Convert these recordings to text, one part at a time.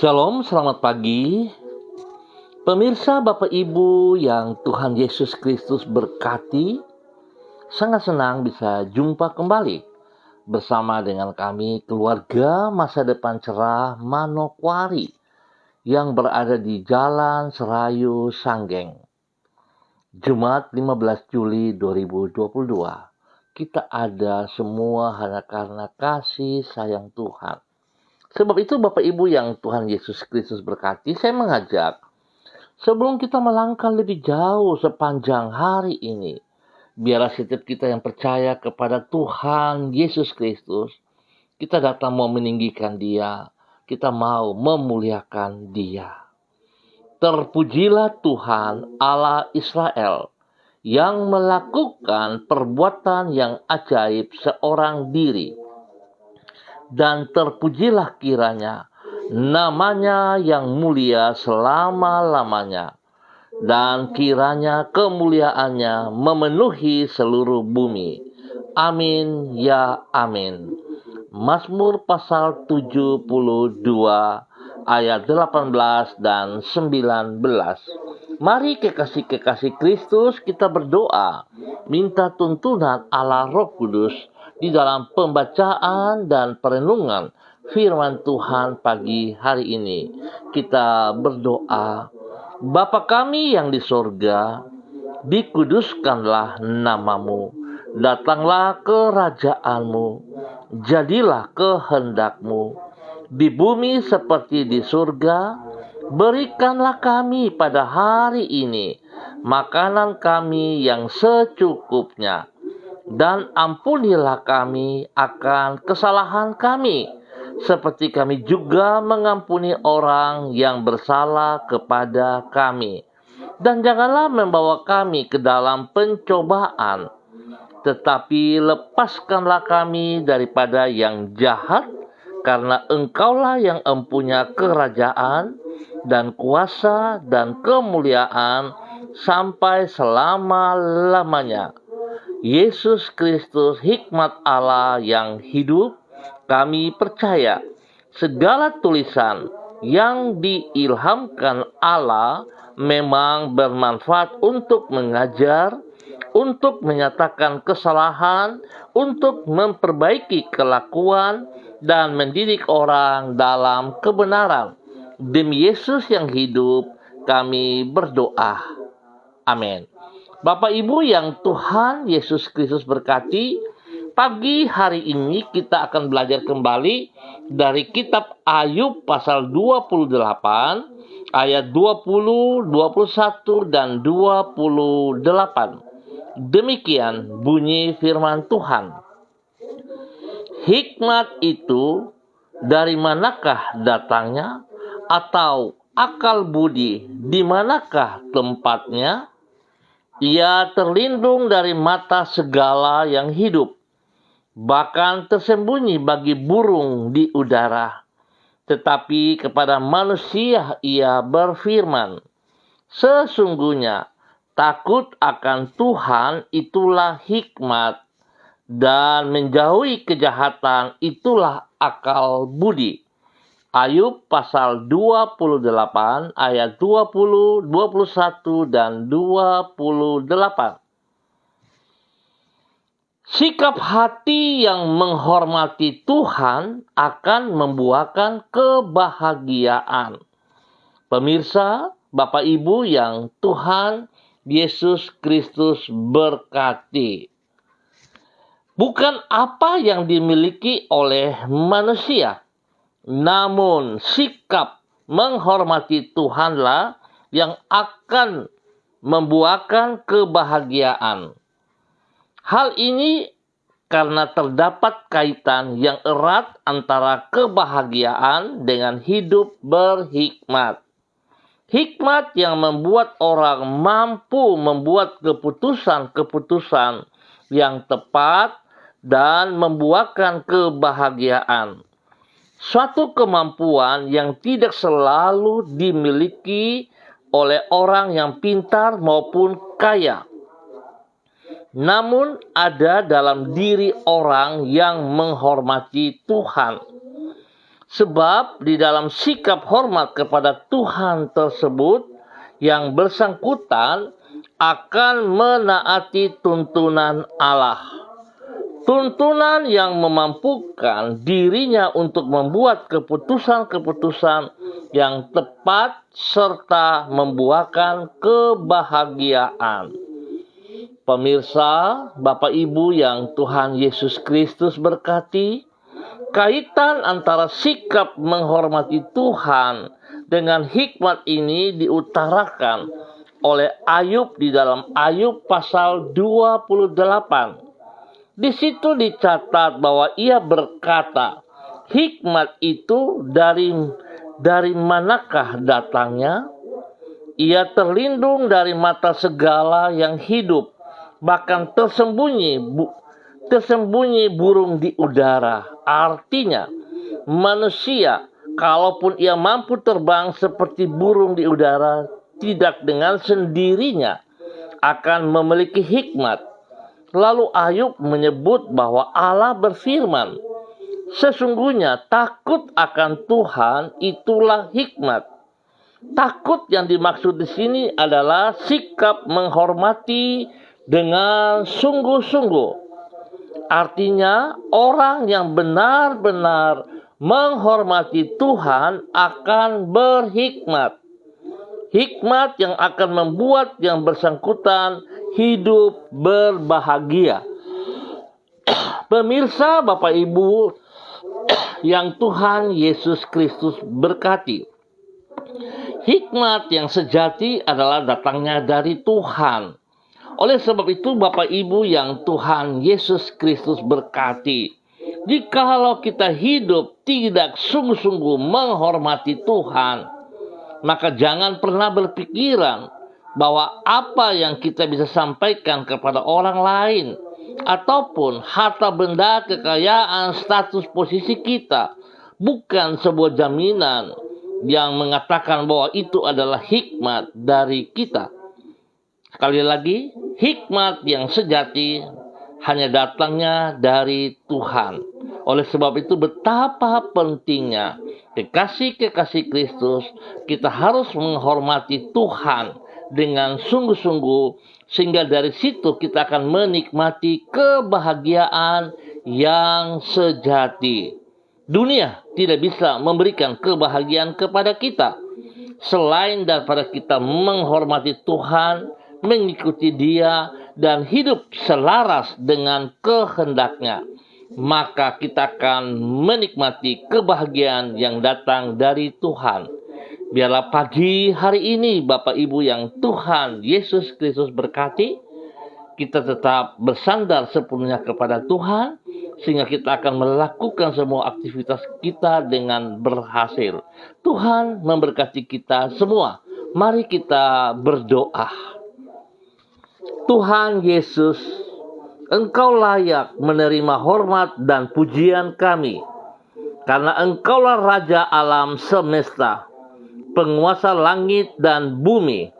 Shalom, selamat pagi. Pemirsa Bapak Ibu yang Tuhan Yesus Kristus berkati, sangat senang bisa jumpa kembali bersama dengan kami keluarga Masa Depan Cerah Manokwari yang berada di Jalan Serayu Sanggeng. Jumat 15 Juli 2022. Kita ada semua hanya karena kasih sayang Tuhan. Sebab itu Bapak Ibu yang Tuhan Yesus Kristus berkati, saya mengajak sebelum kita melangkah lebih jauh sepanjang hari ini, biarlah setiap kita yang percaya kepada Tuhan Yesus Kristus, kita datang mau meninggikan Dia, kita mau memuliakan Dia. Terpujilah Tuhan Allah Israel yang melakukan perbuatan yang ajaib seorang diri. Dan terpujilah kiranya namanya yang mulia selama-lamanya. Dan kiranya kemuliaannya memenuhi seluruh bumi. Amin ya amin. Mazmur pasal 72 ayat 18 dan 19. Mari kekasih-kekasih Kristus kita berdoa, minta tuntunan Allah Roh Kudus di dalam pembacaan dan perenungan firman Tuhan pagi hari ini. Kita berdoa, Bapa kami yang di sorga, dikuduskanlah namamu, datanglah kerajaanmu, jadilah kehendakmu, di bumi seperti di surga. Berikanlah kami pada hari ini makanan kami yang secukupnya, dan ampunilah kami akan kesalahan kami, seperti kami juga mengampuni orang yang bersalah kepada kami. Dan janganlah membawa kami ke dalam pencobaan, tetapi lepaskanlah kami daripada yang jahat, karena Engkaulah yang empunya kerajaan dan kuasa dan kemuliaan sampai selama-lamanya. Yesus Kristus, hikmat Allah yang hidup, kami percaya segala tulisan yang diilhamkan Allah memang bermanfaat untuk mengajar, untuk menyatakan kesalahan, untuk memperbaiki kelakuan, dan mendidik orang dalam kebenaran. Demi Yesus yang hidup, kami berdoa. Amin. Bapak Ibu yang Tuhan Yesus Kristus berkati, pagi hari ini kita akan belajar kembali dari kitab Ayub pasal 28 ayat 20, 21 dan 28. Demikian bunyi firman Tuhan. Hikmat itu dari manakah datangnya, atau akal budi di manakah tempatnya? Ia terlindung dari mata segala yang hidup, bahkan tersembunyi bagi burung di udara. Tetapi kepada manusia ia berfirman, sesungguhnya takut akan Tuhan itulah hikmat, dan menjauhi kejahatan itulah akal budi. Ayub pasal 28 ayat 20, 21 dan 28. Sikap hati yang menghormati Tuhan akan membuahkan kebahagiaan. Pemirsa, Bapak Ibu yang Tuhan Yesus Kristus berkati. Bukan apa yang dimiliki oleh manusia, namun sikap menghormati Tuhanlah yang akan membuahkan kebahagiaan. Hal ini karena terdapat kaitan yang erat antara kebahagiaan dengan hidup berhikmat. Hikmat yang membuat orang mampu membuat keputusan-keputusan yang tepat dan membuahkan kebahagiaan. Suatu kemampuan yang tidak selalu dimiliki oleh orang yang pintar maupun kaya, namun ada dalam diri orang yang menghormati Tuhan. Sebab di dalam sikap hormat kepada Tuhan tersebut, yang bersangkutan akan menaati tuntunan Allah. Tuntunan yang memampukan dirinya untuk membuat keputusan-keputusan yang tepat serta membuahkan kebahagiaan. Pemirsa, Bapak Ibu yang Tuhan Yesus Kristus berkati, kaitan antara sikap menghormati Tuhan dengan hikmat ini diutarakan oleh Ayub di dalam Ayub pasal 28. Di situ dicatat bahwa ia berkata, hikmat itu dari manakah datangnya? Ia terlindung dari mata segala yang hidup, bahkan tersembunyi burung di udara. Artinya, manusia, kalaupun ia mampu terbang seperti burung di udara, tidak dengan sendirinya akan memiliki hikmat. Lalu Ayub menyebut bahwa Allah berfirman, sesungguhnya takut akan Tuhan itulah hikmat. Takut yang dimaksud di sini adalah sikap menghormati dengan sungguh-sungguh. Artinya, orang yang benar-benar menghormati Tuhan akan berhikmat. Hikmat yang akan membuat yang bersangkutan hidup berbahagia. Pemirsa, Bapak Ibu yang Tuhan Yesus Kristus berkati, hikmat yang sejati adalah datangnya dari Tuhan. Oleh sebab itu, Bapak Ibu yang Tuhan Yesus Kristus berkati, jikalau kita hidup tidak sungguh-sungguh menghormati Tuhan, maka jangan pernah berpikiran bahwa apa yang kita bisa sampaikan kepada orang lain, ataupun harta benda, kekayaan, status, posisi kita, bukan sebuah jaminan yang mengatakan bahwa itu adalah hikmat dari kita. Sekali lagi, hikmat yang sejati hanya datangnya dari Tuhan. Oleh sebab itu betapa pentingnya kekasih-kekasih Kristus, kita harus menghormati Tuhan dengan sungguh-sungguh, sehingga dari situ kita akan menikmati kebahagiaan yang sejati. Dunia tidak bisa memberikan kebahagiaan kepada kita selain daripada kita menghormati Tuhan, mengikuti Dia, dan hidup selaras dengan kehendaknya. Maka kita akan menikmati kebahagiaan yang datang dari Tuhan. Biarlah pagi hari ini Bapak Ibu yang Tuhan Yesus Kristus berkati, kita tetap bersandar sepenuhnya kepada Tuhan, sehingga kita akan melakukan semua aktivitas kita dengan berhasil. Tuhan memberkati kita semua. Mari kita berdoa. Tuhan Yesus, Engkau layak menerima hormat dan pujian kami, karena Engkaulah Raja alam semesta, penguasa langit dan bumi,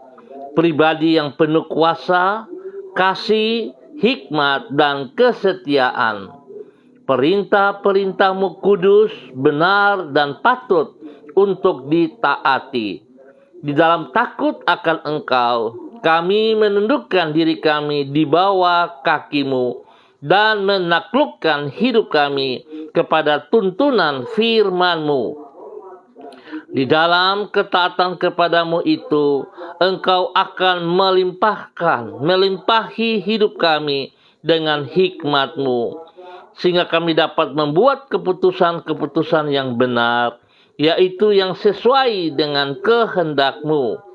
pribadi yang penuh kuasa, kasih, hikmat, dan kesetiaan. Perintah-perintah-Mu kudus, benar, dan patut untuk ditaati. Di dalam takut akan Engkau, kami menundukkan diri kami di bawah kaki-Mu dan menaklukkan hidup kami kepada tuntunan firman-Mu. Di dalam ketaatan kepadamu itu, Engkau akan melimpahi hidup kami dengan hikmat-Mu, sehingga kami dapat membuat keputusan-keputusan yang benar, yaitu yang sesuai dengan kehendak-Mu.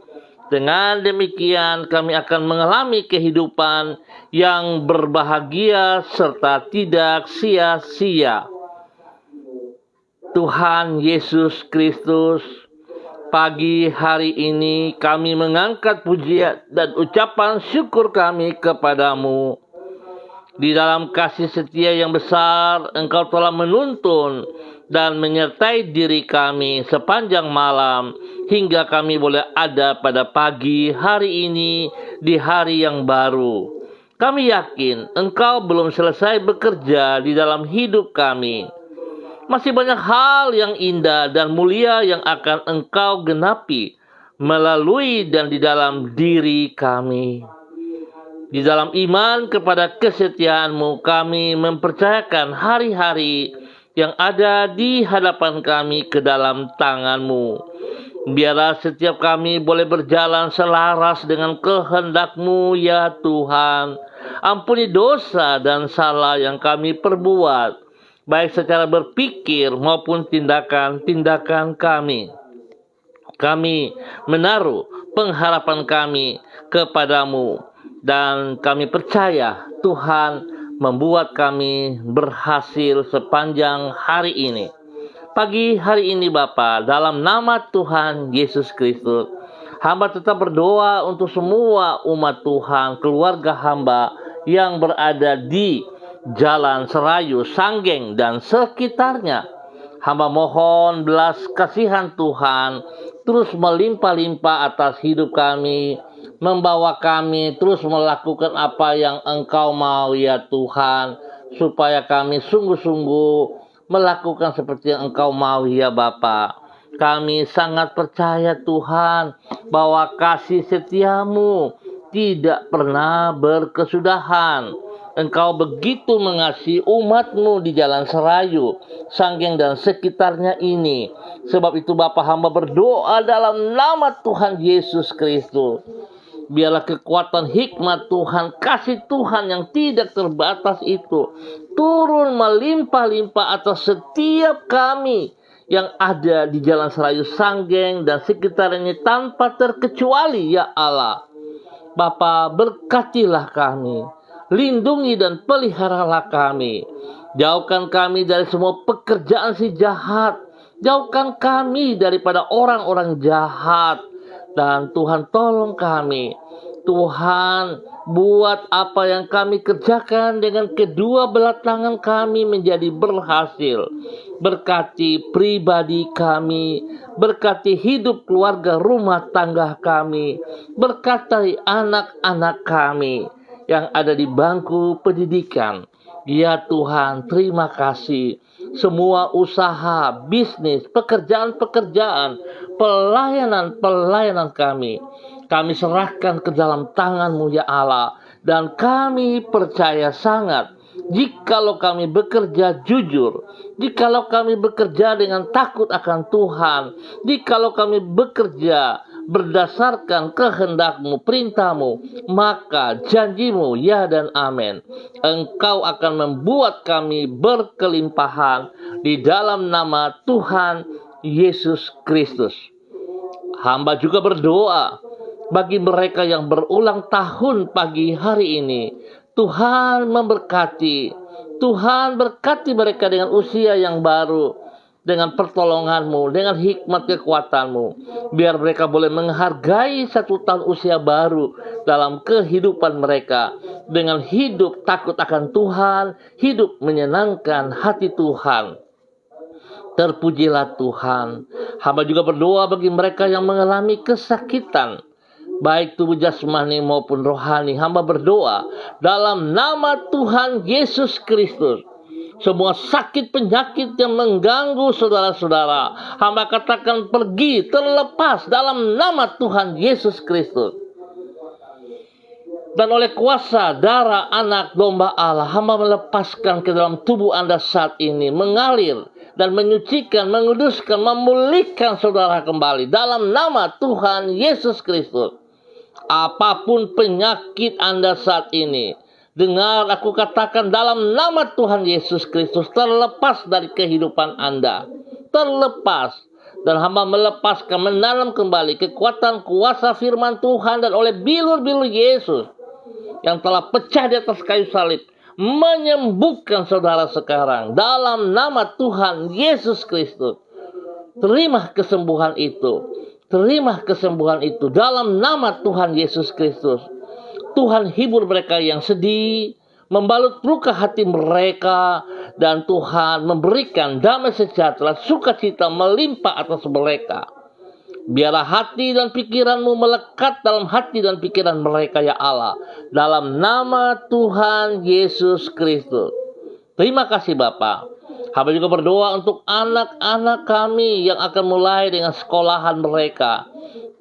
Dengan demikian kami akan mengalami kehidupan yang berbahagia serta tidak sia-sia. Tuhan Yesus Kristus, pagi hari ini kami mengangkat pujian dan ucapan syukur kami kepadamu. Di dalam kasih setia yang besar, Engkau telah menuntun dan menyertai diri kami sepanjang malam, hingga kami boleh ada pada pagi hari ini di hari yang baru. Kami yakin Engkau belum selesai bekerja di dalam hidup kami. Masih banyak hal yang indah dan mulia yang akan Engkau genapi melalui dan di dalam diri kami. Di dalam iman kepada kesetiaan-Mu, kami mempercayakan hari-hari yang ada di hadapan kami ke dalam tangan-Mu. Biarlah setiap kami boleh berjalan selaras dengan kehendak-Mu, ya Tuhan. Ampuni dosa dan salah yang kami perbuat, baik secara berpikir maupun tindakan-tindakan kami. Kami menaruh pengharapan kami kepadamu, dan kami percaya Tuhan membuat kami berhasil sepanjang hari ini. Pagi hari ini Bapa, dalam nama Tuhan Yesus Kristus, hamba tetap berdoa untuk semua umat Tuhan, keluarga hamba yang berada di Jalan Serayu, Sanggeng, dan sekitarnya. Hamba mohon belas kasihan Tuhan terus melimpah-limpah atas hidup kami, membawa kami terus melakukan apa yang Engkau mau, ya Tuhan, supaya kami sungguh-sungguh melakukan seperti yang Engkau mau, ya Bapa. Kami sangat percaya Tuhan bahwa kasih setiamu tidak pernah berkesudahan. Engkau begitu mengasihi umat-Mu di Jalan Serayu, Sanggeng, dan sekitarnya ini. Sebab itu Bapa, hamba berdoa dalam nama Tuhan Yesus Kristus. Biarlah kekuatan hikmat Tuhan, kasih Tuhan yang tidak terbatas itu turun melimpah-limpah atas setiap kami yang ada di Jalan Serayu, Sanggeng, dan sekitarnya tanpa terkecuali, ya Allah. Bapa, berkatilah kami, lindungi dan peliharalah kami. Jauhkan kami dari semua pekerjaan si jahat, jauhkan kami daripada orang-orang jahat. Dan Tuhan tolong kami, Tuhan buat apa yang kami kerjakan dengan kedua belah tangan kami menjadi berhasil. Berkati pribadi kami, berkati hidup keluarga rumah tangga kami, berkati anak-anak kami yang ada di bangku pendidikan. Ya Tuhan, terima kasih. Semua usaha, bisnis, pekerjaan-pekerjaan, pelayanan kami serahkan ke dalam tangan-Mu, ya Allah. Dan kami percaya sangat, jikalau kami bekerja jujur, jikalau kami bekerja dengan takut akan Tuhan, jikalau kami bekerja berdasarkan kehendak-Mu, perintah-Mu, maka janji-Mu ya dan amin. Engkau akan membuat kami berkelimpahan di dalam nama Tuhan Yesus Kristus. Hamba juga berdoa bagi mereka yang berulang tahun pagi hari ini. Tuhan memberkati. Tuhan berkati mereka dengan usia yang baru, dengan pertolongan-Mu, dengan hikmat kekuatan-Mu. Biar mereka boleh menghargai 1 tahun usia baru dalam kehidupan mereka, dengan hidup takut akan Tuhan, hidup menyenangkan hati Tuhan. Terpujilah Tuhan. Hamba juga berdoa bagi mereka yang mengalami kesakitan, baik tubuh jasmani maupun rohani. Hamba berdoa dalam nama Tuhan Yesus Kristus. Semua sakit penyakit yang mengganggu saudara-saudara, hamba katakan pergi, terlepas dalam nama Tuhan Yesus Kristus. Dan oleh kuasa darah anak domba Allah, hamba melepaskan ke dalam tubuh Anda saat ini, mengalir dan menyucikan, menguduskan, memulihkan saudara kembali dalam nama Tuhan Yesus Kristus. Apapun penyakit Anda saat ini, dengar aku katakan dalam nama Tuhan Yesus Kristus, terlepas dari kehidupan Anda. Terlepas. Dan hamba melepaskan, menanam kembali kekuatan kuasa firman Tuhan, dan oleh bilur-bilur Yesus yang telah pecah di atas kayu salib, menyembuhkan saudara sekarang dalam nama Tuhan Yesus Kristus. Terima kesembuhan itu. Terima kesembuhan itu dalam nama Tuhan Yesus Kristus. Tuhan hibur mereka yang sedih, membalut luka hati mereka, dan Tuhan memberikan damai sejahtera, sukacita melimpah atas mereka. Biarlah hati dan pikiran-Mu melekat dalam hati dan pikiran mereka, ya Allah, dalam nama Tuhan Yesus Kristus. Terima kasih Bapa. Hamba juga berdoa untuk anak-anak kami yang akan mulai dengan sekolahan mereka.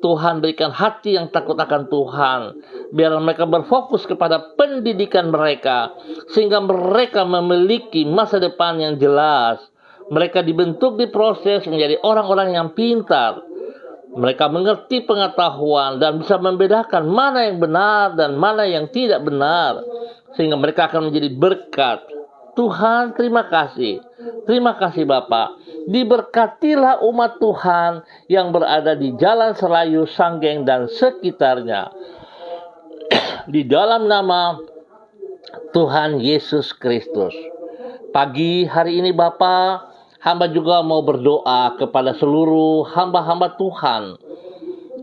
Tuhan berikan hati yang takut akan Tuhan. Biar mereka berfokus kepada pendidikan mereka. Sehingga mereka memiliki masa depan yang jelas. Mereka dibentuk diproses menjadi orang-orang yang pintar. Mereka mengerti pengetahuan dan bisa membedakan mana yang benar dan mana yang tidak benar. Sehingga mereka akan menjadi berkat. Tuhan, terima kasih. Terima kasih Bapa. Diberkatilah umat Tuhan yang berada di Jalan Serayu, Sanggeng, dan sekitarnya. Di dalam nama Tuhan Yesus Kristus. Pagi hari ini Bapa, hamba juga mau berdoa kepada seluruh hamba-hamba Tuhan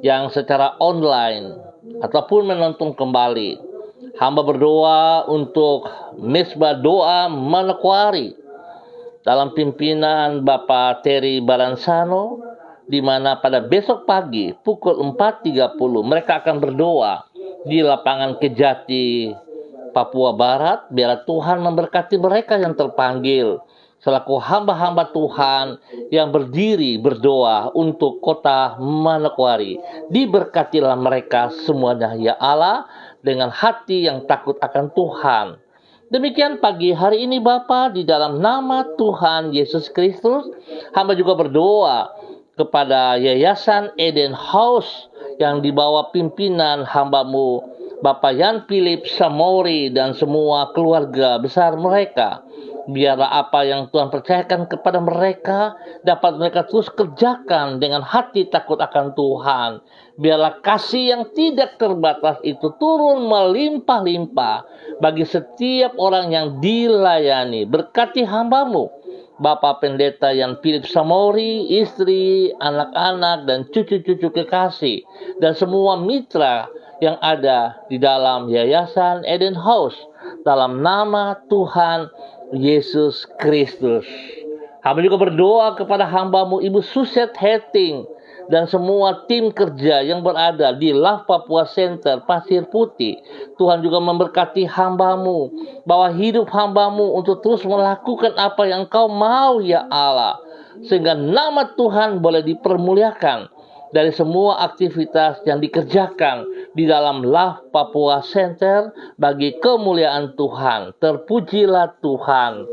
yang secara online ataupun menonton kembali. Hamba berdoa untuk Mesbah Doa Manokwari dalam pimpinan Bapak Terry Baransano, di mana pada besok pagi pukul 4.30 mereka akan berdoa di lapangan Kejati, Papua Barat. Biar Tuhan memberkati mereka yang terpanggil selaku hamba-hamba Tuhan yang berdiri berdoa untuk kota Manokwari. Diberkatilah mereka semuanya ya Allah, dengan hati yang takut akan Tuhan. Demikian pagi hari ini Bapa, di dalam nama Tuhan Yesus Kristus, hamba juga berdoa kepada Yayasan Eden House yang dibawa pimpinan hambamu Bapak Yan Philip Samori dan semua keluarga besar mereka. Biarlah apa yang Tuhan percayakan kepada mereka dapat mereka terus kerjakan dengan hati takut akan Tuhan. Biarlah kasih yang tidak terbatas itu turun melimpah-limpah bagi setiap orang yang dilayani. Berkati hambamu, Bapak Pendeta Yan Philip Samori, istri, anak-anak, dan cucu-cucu kekasih, dan semua mitra yang ada di dalam Yayasan Eden House. Dalam nama Tuhan Yesus Kristus. Hamba juga berdoa kepada hambamu Ibu Suset Heting dan semua tim kerja yang berada di Love Papua Center Pasir Putih. Tuhan juga memberkati hambamu, bahwa hidup hambamu untuk terus melakukan apa yang Kau mau ya Allah, sehingga nama Tuhan boleh dipermuliakan dari semua aktivitas yang dikerjakan di dalam Love Papua Center bagi kemuliaan Tuhan. Terpujilah Tuhan.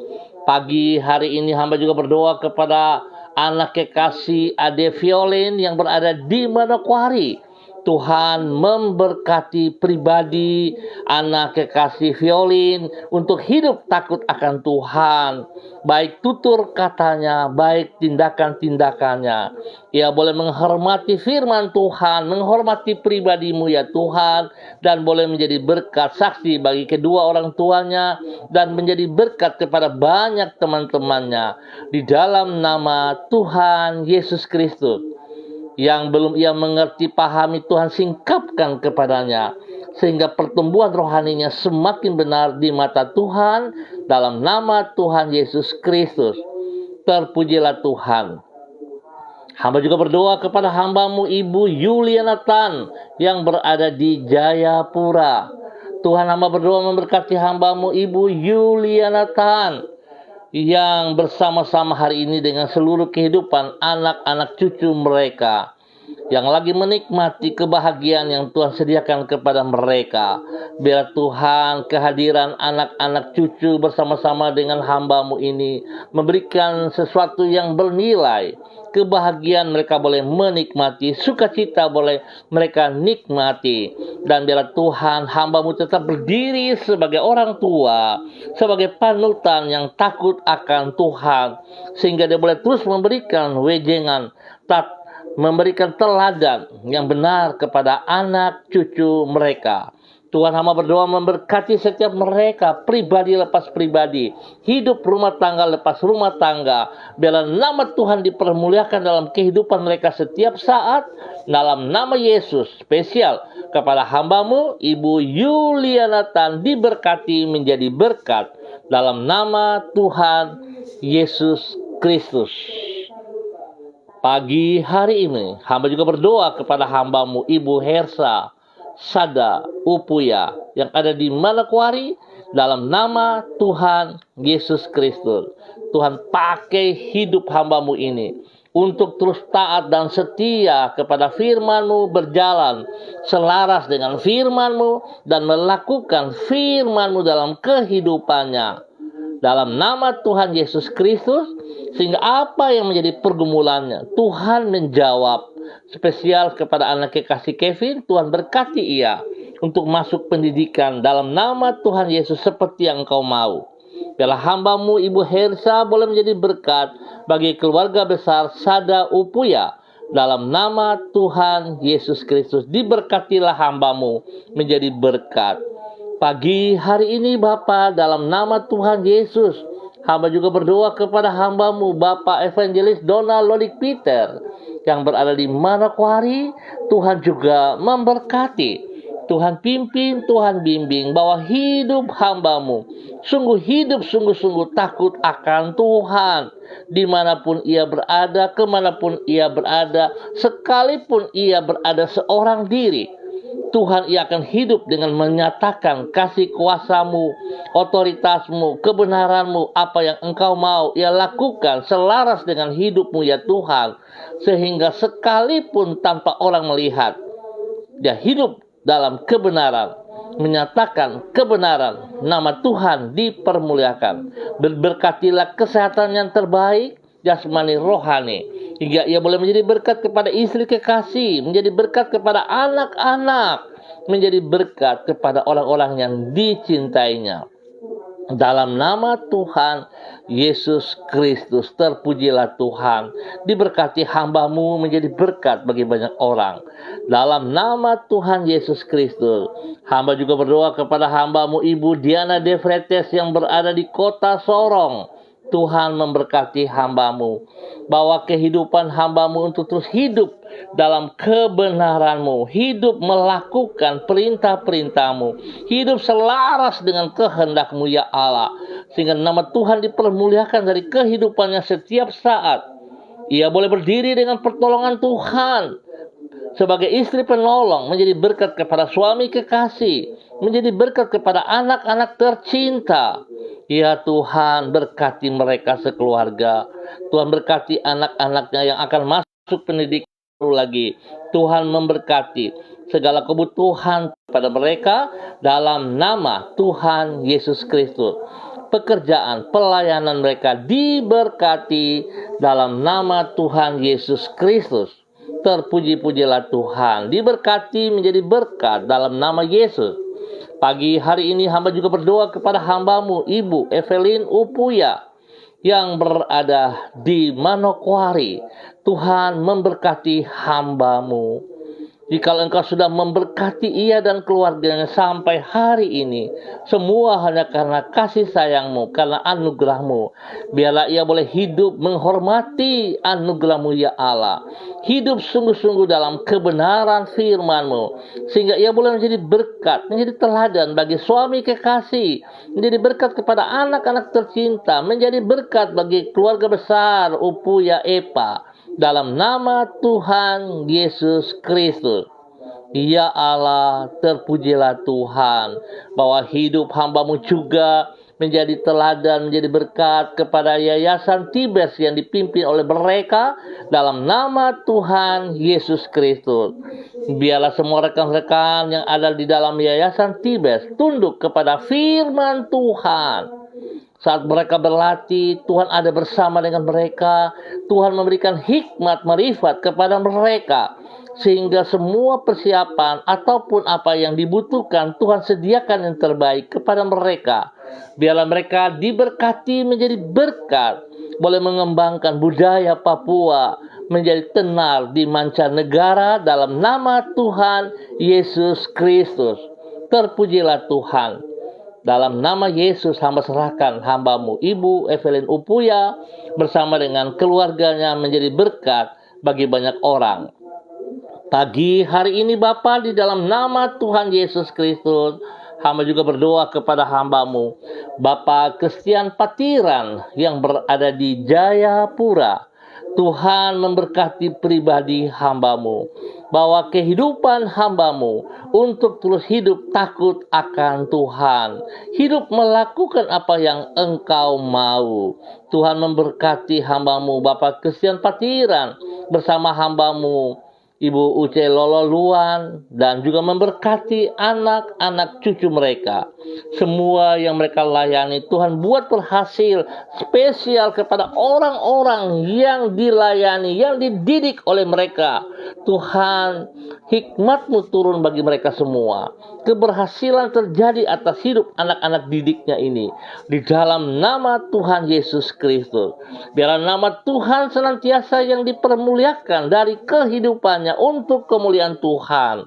Pagi hari ini hamba juga berdoa kepada anak kekasih Ade Violin yang berada di Manokwari. Tuhan memberkati pribadi anak kekasih Violin untuk hidup takut akan Tuhan. Baik tutur katanya, baik tindakan-tindakannya. Ia boleh menghormati firman Tuhan, menghormati pribadimu ya Tuhan, dan boleh menjadi berkat saksi bagi kedua orang tuanya, dan menjadi berkat kepada banyak teman-temannya. Di dalam nama Tuhan Yesus Kristus. Yang belum ia mengerti, pahami, Tuhan singkapkan kepadanya, sehingga pertumbuhan rohaninya semakin benar di mata Tuhan. Dalam nama Tuhan Yesus Kristus. Terpujilah Tuhan. Hamba juga berdoa kepada hambamu Ibu Yuliana Tan yang berada di Jayapura. Tuhan, hamba berdoa memberkati hambamu Ibu Yuliana Tan yang bersama-sama hari ini dengan seluruh kehidupan anak-anak cucu mereka, yang lagi menikmati kebahagiaan yang Tuhan sediakan kepada mereka. Biar Tuhan, kehadiran anak-anak cucu bersama-sama dengan hambamu ini memberikan sesuatu yang bernilai. Kebahagiaan mereka boleh menikmati, sukacita boleh mereka nikmati. Dan biarlah Tuhan, hambamu tetap berdiri sebagai orang tua, sebagai panutan yang takut akan Tuhan, sehingga dia boleh terus memberikan wejengan, memberikan teladan yang benar kepada anak cucu mereka. Tuhan, hamba berdoa memberkati setiap mereka, pribadi lepas pribadi, hidup rumah tangga lepas rumah tangga. Biarlah nama Tuhan dipermuliakan dalam kehidupan mereka setiap saat. Dalam nama Yesus, spesial kepada hambamu Ibu Yuliana Tan, diberkati menjadi berkat. Dalam nama Tuhan Yesus Kristus. Pagi hari ini, hamba juga berdoa kepada hambamu Ibu Hersa Sada Upuya yang ada di Manokwari, dalam nama Tuhan Yesus Kristus. Tuhan, pakai hidup hamba-Mu ini untuk terus taat dan setia kepada firman-Mu, berjalan selaras dengan firman-Mu dan melakukan firman-Mu dalam kehidupannya. Dalam nama Tuhan Yesus Kristus, sehingga apa yang menjadi pergumulannya, Tuhan menjawab. Spesial kepada anak kekasih Kevin, Tuhan berkati ia untuk masuk pendidikan dalam nama Tuhan Yesus seperti yang Engkau mau. Biarlah hamba-Mu Ibu Hersa boleh menjadi berkat bagi keluarga besar Sada Upuya. Dalam nama Tuhan Yesus Kristus, diberkatilah hamba-Mu menjadi berkat. Pagi hari ini Bapa, dalam nama Tuhan Yesus, hamba juga berdoa kepada hamba-Mu Bapak Evangelis Donald Lodik Peter yang berada di Manokwari. Tuhan juga memberkati, Tuhan pimpin, Tuhan bimbing bahwa hidup hamba-Mu sungguh hidup sungguh-sungguh takut akan Tuhan. Dimanapun ia berada, kemanapun ia berada, sekalipun ia berada seorang diri, Tuhan, ia akan hidup dengan menyatakan kasih kuasa-Mu, otoritas-Mu, kebenaran-Mu, apa yang Engkau mau, ia lakukan selaras dengan hidup-Mu ya Tuhan. Sehingga sekalipun tanpa orang melihat, dia hidup dalam kebenaran, menyatakan kebenaran, nama Tuhan dipermuliakan. Berberkatilah kesehatan yang terbaik, jasmani rohani, hingga ia boleh menjadi berkat kepada istri kekasih, menjadi berkat kepada anak-anak, menjadi berkat kepada orang-orang yang dicintainya. Dalam nama Tuhan Yesus Kristus, terpujilah Tuhan. Diberkati hamba-Mu menjadi berkat bagi banyak orang. Dalam nama Tuhan Yesus Kristus, hamba juga berdoa kepada hamba-Mu Ibu Diana Devretes yang berada di kota Sorong. Tuhan memberkati hamba-Mu, bawa kehidupan hamba-Mu untuk terus hidup dalam kebenaran-Mu, hidup melakukan perintah-perintah-Mu, hidup selaras dengan kehendak-Mu ya Allah, sehingga nama Tuhan dipermuliakan dari kehidupannya setiap saat. Ia boleh berdiri dengan pertolongan Tuhan sebagai istri penolong, menjadi berkat kepada suami kekasih, menjadi berkat kepada anak-anak tercinta. Ya Tuhan, berkati mereka sekeluarga. Tuhan berkati anak-anaknya yang akan masuk pendidikan lagi. Tuhan memberkati segala kebutuhan pada mereka dalam nama Tuhan Yesus Kristus. Pekerjaan, pelayanan mereka diberkati dalam nama Tuhan Yesus Kristus. Terpuji-pujilah Tuhan, diberkati menjadi berkat dalam nama Yesus. Pagi hari ini hamba juga berdoa kepada hamba-Mu Ibu Evelyn Upuya yang berada di Manokwari. Tuhan memberkati hamba-Mu. Jika Engkau sudah memberkati ia dan keluarganya sampai hari ini, semua hanya karena kasih sayang-Mu, karena anugerah-Mu. Biarlah ia boleh hidup menghormati anugerah-Mu ya Allah. Hidup sungguh-sungguh dalam kebenaran firman-Mu, sehingga ia boleh menjadi berkat, menjadi teladan bagi suami kekasih, menjadi berkat kepada anak-anak tercinta, menjadi berkat bagi keluarga besar Upuya Epa. Dalam nama Tuhan Yesus Kristus. Ya Allah, terpujilah Tuhan, bahwa hidup hamba-Mu juga menjadi teladan, menjadi berkat kepada Yayasan Tibes yang dipimpin oleh mereka. Dalam nama Tuhan Yesus Kristus. Biarlah semua rekan-rekan yang ada di dalam Yayasan Tibes tunduk kepada firman Tuhan. Saat mereka berlatih, Tuhan ada bersama dengan mereka. Tuhan memberikan hikmat, marifat kepada mereka. Sehingga semua persiapan ataupun apa yang dibutuhkan, Tuhan sediakan yang terbaik kepada mereka. Biarlah mereka diberkati menjadi berkat. Boleh mengembangkan budaya Papua menjadi tenar di mancanegara dalam nama Tuhan Yesus Kristus. Terpujilah Tuhan. Dalam nama Yesus hamba serahkan hamba-Mu Ibu Evelyn Upuya bersama dengan keluarganya menjadi berkat bagi banyak orang. Pagi hari ini Bapa, di dalam nama Tuhan Yesus Kristus, hamba juga berdoa kepada hamba-Mu Bapak Christian Patiran yang berada di Jayapura. Tuhan memberkati pribadi hamba-Mu, bahwa kehidupan hamba-Mu untuk terus hidup takut akan Tuhan, hidup melakukan apa yang Engkau mau. Tuhan memberkati hamba-Mu Bapak Christian Patiran bersama hamba-Mu Ibu Uce Lolo Luan, dan juga memberkati anak-anak cucu mereka. Semua yang mereka layani, Tuhan buat berhasil, spesial kepada orang-orang yang dilayani, yang dididik oleh mereka. Tuhan, hikmat-Mu turun bagi mereka semua. Keberhasilan terjadi atas hidup anak-anak didiknya ini. Di dalam nama Tuhan Yesus Kristus. Biarlah nama Tuhan senantiasa yang dipermuliakan dari kehidupannya untuk kemuliaan Tuhan.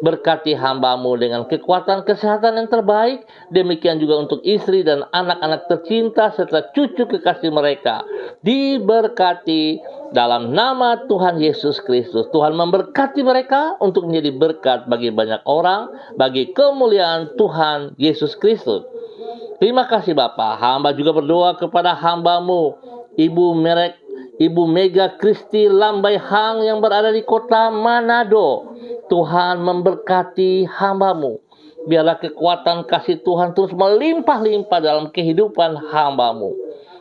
Berkati hamba-Mu dengan kekuatan kesehatan yang terbaik. Demikian juga untuk istri dan anak-anak tercinta serta cucu kekasih mereka. Diberkati dalam nama Tuhan Yesus Kristus. Tuhan memberkati mereka untuk menjadi berkat bagi banyak orang, bagi kemuliaan Tuhan Yesus Kristus. Terima kasih Bapa. Hamba juga berdoa kepada hamba-Mu Ibu Mega Kristi Lambai Hang yang berada di kota Manado. Tuhan memberkati hamba-Mu. Biarlah kekuatan kasih Tuhan terus melimpah-limpah dalam kehidupan hamba-Mu.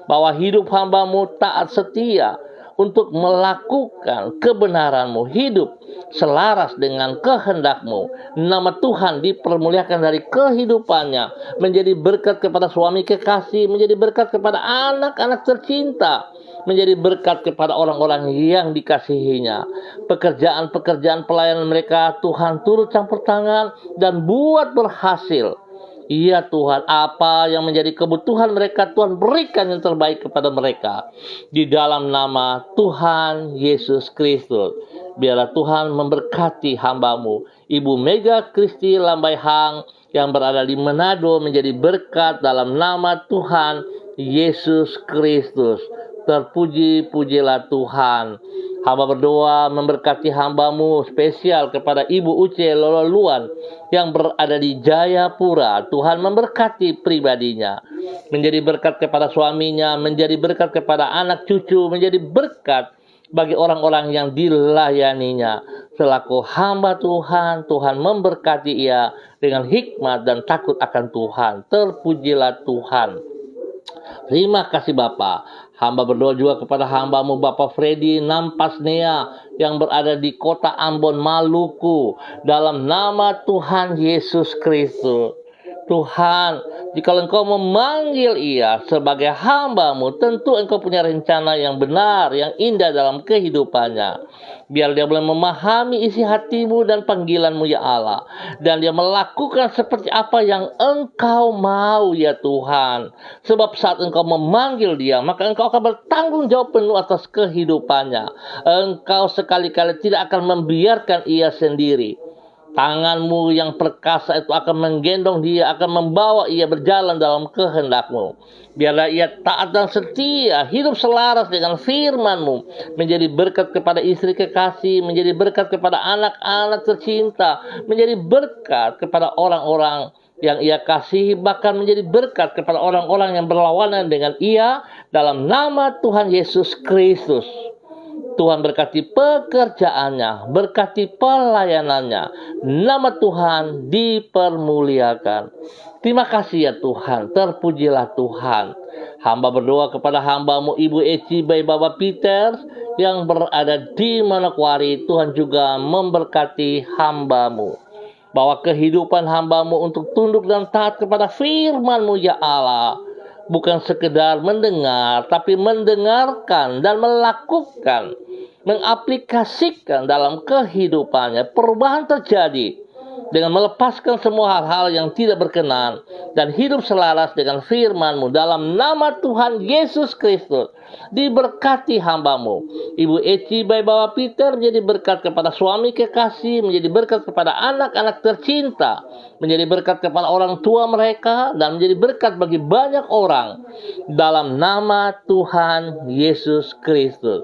Bahwa hidup hamba-Mu taat setia untuk melakukan kebenaran-Mu, hidup selaras dengan kehendak-Mu. Nama Tuhan dipermuliakan dari kehidupannya, menjadi berkat kepada suami kekasih, menjadi berkat kepada anak-anak tercinta, menjadi berkat kepada orang-orang yang dikasihinya. Pekerjaan-pekerjaan pelayanan mereka, Tuhan turut campur tangan dan buat berhasil. Iya Tuhan, apa yang menjadi kebutuhan mereka, Tuhan berikan yang terbaik kepada mereka. Di dalam nama Tuhan Yesus Kristus. Biarlah Tuhan memberkati hamba-Mu Ibu Mega Kristi Lambai Hang yang berada di Manado, menjadi berkat dalam nama Tuhan Yesus Kristus. Terpuji-pujilah Tuhan. Hamba berdoa memberkati hamba-Mu spesial kepada Ibu Uce Lolo Luan yang berada di Jayapura. Tuhan memberkati pribadinya, menjadi berkat kepada suaminya, menjadi berkat kepada anak cucu, menjadi berkat bagi orang-orang yang dilayaninya. Selaku hamba Tuhan, Tuhan memberkati ia dengan hikmat dan takut akan Tuhan. Terpujilah Tuhan. Terima kasih Bapa. Hamba berdoa juga kepada hamba-Mu Bapak Freddy Nampasnea yang berada di kota Ambon, Maluku. Dalam nama Tuhan Yesus Kristus. Tuhan, jika Engkau memanggil ia sebagai hamba-Mu, tentu Engkau punya rencana yang benar, yang indah dalam kehidupannya. Biar dia boleh memahami isi hati-Mu dan panggilan-Mu ya Allah. Dan dia melakukan seperti apa yang Engkau mau ya Tuhan. Sebab saat Engkau memanggil dia, maka Engkau akan bertanggung jawab penuh atas kehidupannya. Engkau sekali-kali tidak akan membiarkan ia sendiri. Tangan-Mu yang perkasa itu akan menggendong dia, akan membawa ia berjalan dalam kehendak-Mu. Biarlah ia taat dan setia, hidup selaras dengan firman-Mu, menjadi berkat kepada istri kekasih, menjadi berkat kepada anak-anak tercinta, menjadi berkat kepada orang-orang yang ia kasihi, bahkan menjadi berkat kepada orang-orang yang berlawanan dengan ia, dalam nama Tuhan Yesus Kristus. Tuhan berkati pekerjaannya, berkati pelayanannya. Nama Tuhan dipermuliakan. Terima kasih ya Tuhan, terpujilah Tuhan. Hamba berdoa kepada hamba-Mu Ibu Eci Bayi Bapak Peter yang berada di Manokwari. Tuhan juga memberkati hamba-Mu. Bahwa kehidupan hamba-Mu untuk tunduk dan taat kepada firman-Mu ya Allah. Bukan sekedar mendengar, tapi mendengarkan dan melakukan, mengaplikasikan dalam kehidupannya. Perubahan terjadi dengan melepaskan semua hal-hal yang tidak berkenan dan hidup selaras dengan firman-Mu. Dalam nama Tuhan Yesus Kristus, diberkati hamba-Mu Ibu Eci Bayi Bapak Peter, menjadi berkat kepada suami kekasih, menjadi berkat kepada anak-anak tercinta, menjadi berkat kepada orang tua mereka, dan menjadi berkat bagi banyak orang. Dalam nama Tuhan Yesus Kristus.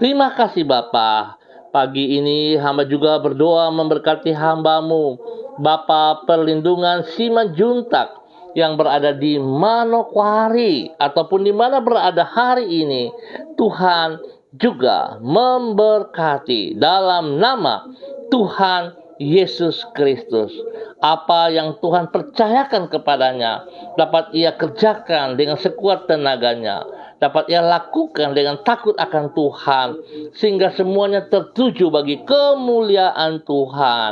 Terima kasih Bapa. Pagi ini hamba juga berdoa memberkati hamba-Mu Bapa Perlindungan Siman Juntak yang berada di Manokwari ataupun di mana berada hari ini. Tuhan, juga memberkati dalam nama Tuhan Yesus Kristus. Apa yang Tuhan percayakan kepadanya dapat ia kerjakan dengan sekuat tenaganya, dapat ia lakukan dengan takut akan Tuhan, sehingga semuanya tertuju bagi kemuliaan Tuhan.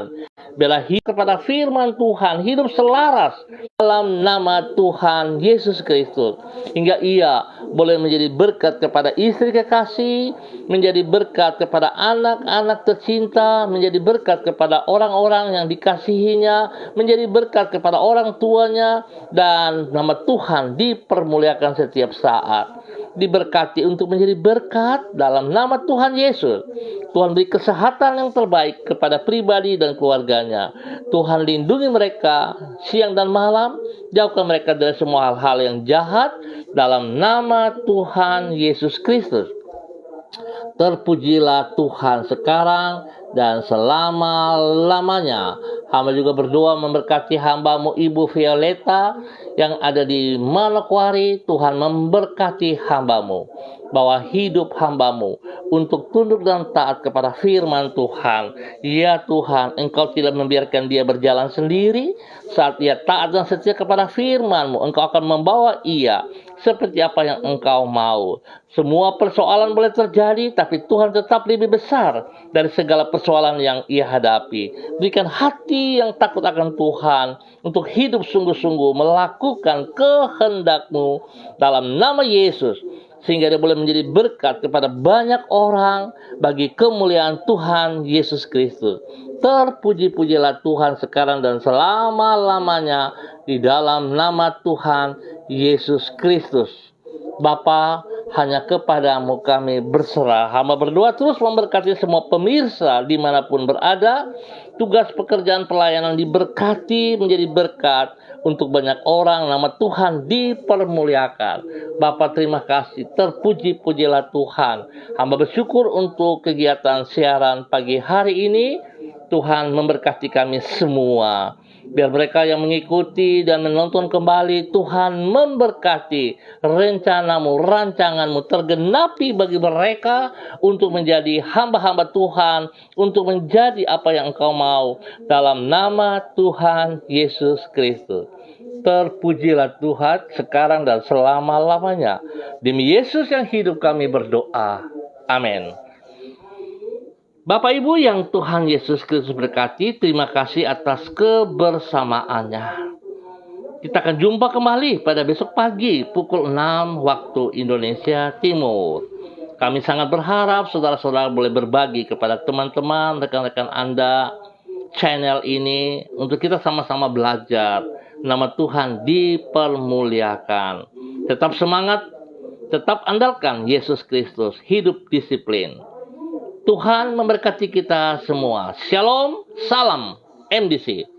Bela hidup kepada firman Tuhan, hidup selaras dalam nama Tuhan Yesus Kristus, hingga ia boleh menjadi berkat kepada istri kekasih, menjadi berkat kepada anak-anak tercinta, menjadi berkat kepada orang-orang yang dikasihinya, menjadi berkat kepada orang tuanya, dan nama Tuhan dipermuliakan setiap saat. Diberkati untuk menjadi berkat dalam nama Tuhan Yesus. Tuhan beri kesehatan yang terbaik kepada pribadi dan keluarganya. Tuhan lindungi mereka siang dan malam, jauhkan mereka dari semua hal-hal yang jahat dalam nama Tuhan Yesus Kristus. Terpujilah Tuhan sekarang dan selama-lamanya. Hamba juga berdoa memberkati hamba-Mu Ibu Violeta yang ada di Manokwari. Tuhan memberkati hamba-Mu, bahwa hidup hamba-Mu untuk tunduk dan taat kepada firman Tuhan. Ya Tuhan, Engkau tidak membiarkan dia berjalan sendiri. Saat ia taat dan setia kepada firman-Mu, Engkau akan membawa ia seperti apa yang Engkau mau. Semua persoalan boleh terjadi, tapi Tuhan tetap lebih besar dari segala persoalan yang ia hadapi. Berikan hati yang takut akan Tuhan untuk hidup sungguh-sungguh melakukan kehendak-Mu dalam nama Yesus, sehingga dia boleh menjadi berkat kepada banyak orang bagi kemuliaan Tuhan Yesus Kristus. Terpuji-pujilah Tuhan sekarang dan selama-lamanya di dalam nama Tuhan Yesus Kristus. Bapa, hanya kepadamu kami berserah. Hamba berdoa terus memberkati semua pemirsa dimanapun berada. Tugas pekerjaan pelayanan diberkati menjadi berkat untuk banyak orang. Nama Tuhan dipermuliakan. Bapa, terima kasih. Terpuji-pujilah Tuhan. Hamba bersyukur untuk kegiatan siaran pagi hari ini. Tuhan memberkati kami semua. Biar mereka yang mengikuti dan menonton kembali, Tuhan memberkati rencana-Mu, rancangan-Mu tergenapi bagi mereka untuk menjadi hamba-hamba Tuhan, untuk menjadi apa yang Engkau mau. Dalam nama Tuhan Yesus Kristus. Terpujilah Tuhan sekarang dan selama-lamanya. Demi Yesus yang hidup kami berdoa. Amin. Bapak Ibu yang Tuhan Yesus Kristus berkati, terima kasih atas kebersamaannya. Kita akan jumpa kembali pada besok pagi pukul 6 waktu Indonesia Timur. Kami sangat berharap saudara-saudara boleh berbagi kepada teman-teman, rekan-rekan Anda channel ini untuk kita sama-sama belajar. Nama Tuhan dipermuliakan. Tetap semangat, tetap andalkan Yesus Kristus, hidup disiplin. Tuhan memberkati kita semua. Shalom, salam MDC.